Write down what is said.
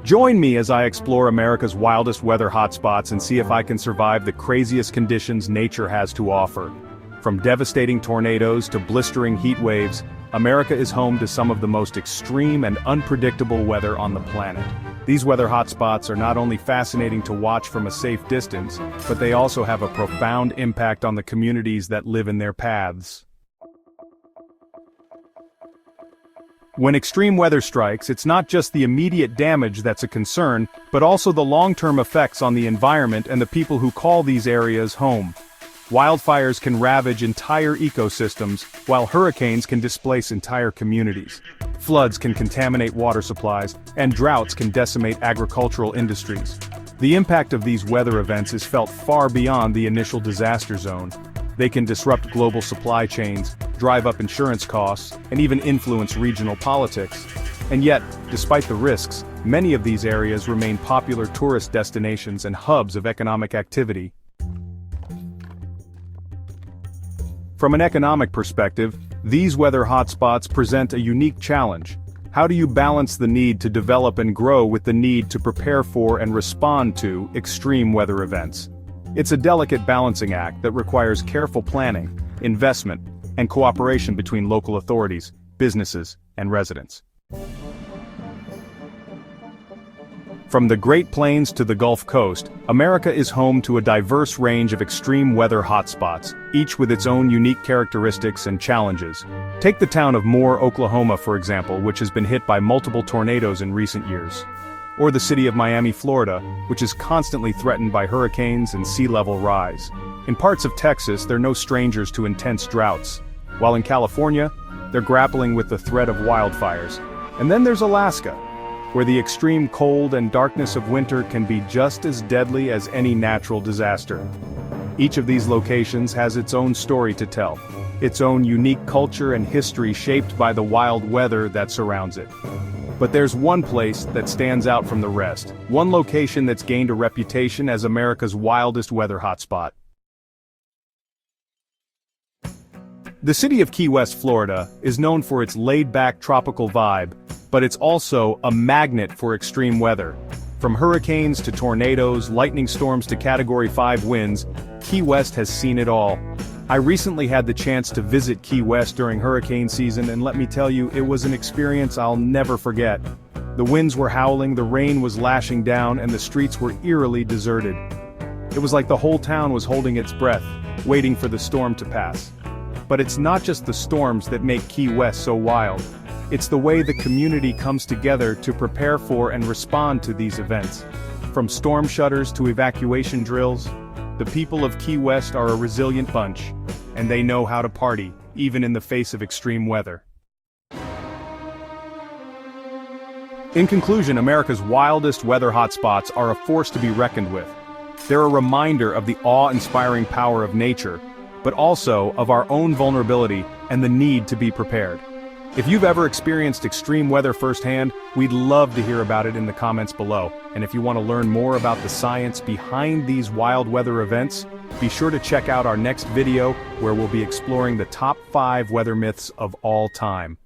Join me as I explore America's wildest weather hotspots and see if I can survive the craziest conditions nature has to offer. From devastating tornadoes to blistering heat waves, America is home to some of the most extreme and unpredictable weather on the planet. These weather hotspots are not only fascinating to watch from a safe distance, but they also have a profound impact on the communities that live in their paths. When extreme weather strikes, it's not just the immediate damage that's a concern, but also the long-term effects on the environment and the people who call these areas home. Wildfires can ravage entire ecosystems, while hurricanes can displace entire communities. Floods can contaminate water supplies, and droughts can decimate agricultural industries. The impact of these weather events is felt far beyond the initial disaster zone. They can disrupt global supply chains, drive up insurance costs, and even influence regional politics. And yet, despite the risks, many of these areas remain popular tourist destinations and hubs of economic activity. From an economic perspective, these weather hotspots present a unique challenge. How do you balance the need to develop and grow with the need to prepare for and respond to extreme weather events? It's a delicate balancing act that requires careful planning, investment, and cooperation between local authorities, businesses, and residents. From the Great Plains to the Gulf Coast, America is home to a diverse range of extreme weather hotspots, each with its own unique characteristics and challenges. Take the town of Moore, Oklahoma, for example, which has been hit by multiple tornadoes in recent years. Or the city of Miami, Florida, which is constantly threatened by hurricanes and sea level rise. In parts of Texas, they're no strangers to intense droughts, while in California, they're grappling with the threat of wildfires. And then there's Alaska, where the extreme cold and darkness of winter can be just as deadly as any natural disaster. Each of these locations has its own story to tell, its own unique culture and history shaped by the wild weather that surrounds it. But there's one place that stands out from the rest, one location that's gained a reputation as America's wildest weather hotspot. The city of Key West, Florida, is known for its laid-back tropical vibe, but it's also a magnet for extreme weather. From hurricanes to tornadoes, lightning storms to Category 5 winds, Key West has seen it all. I recently had the chance to visit Key West during hurricane season, and let me tell you, it was an experience I'll never forget. The winds were howling, the rain was lashing down, and the streets were eerily deserted. It was like the whole town was holding its breath, waiting for the storm to pass. But it's not just the storms that make Key West so wild. It's the way the community comes together to prepare for and respond to these events. From storm shutters to evacuation drills, the people of Key West are a resilient bunch, and they know how to party, even in the face of extreme weather. In conclusion, America's wildest weather hotspots are a force to be reckoned with. They're a reminder of the awe-inspiring power of nature, but also of our own vulnerability and the need to be prepared. If you've ever experienced extreme weather firsthand, we'd love to hear about it in the comments below. And if you want to learn more about the science behind these wild weather events, be sure to check out our next video where we'll be exploring the top 5 weather myths of all time.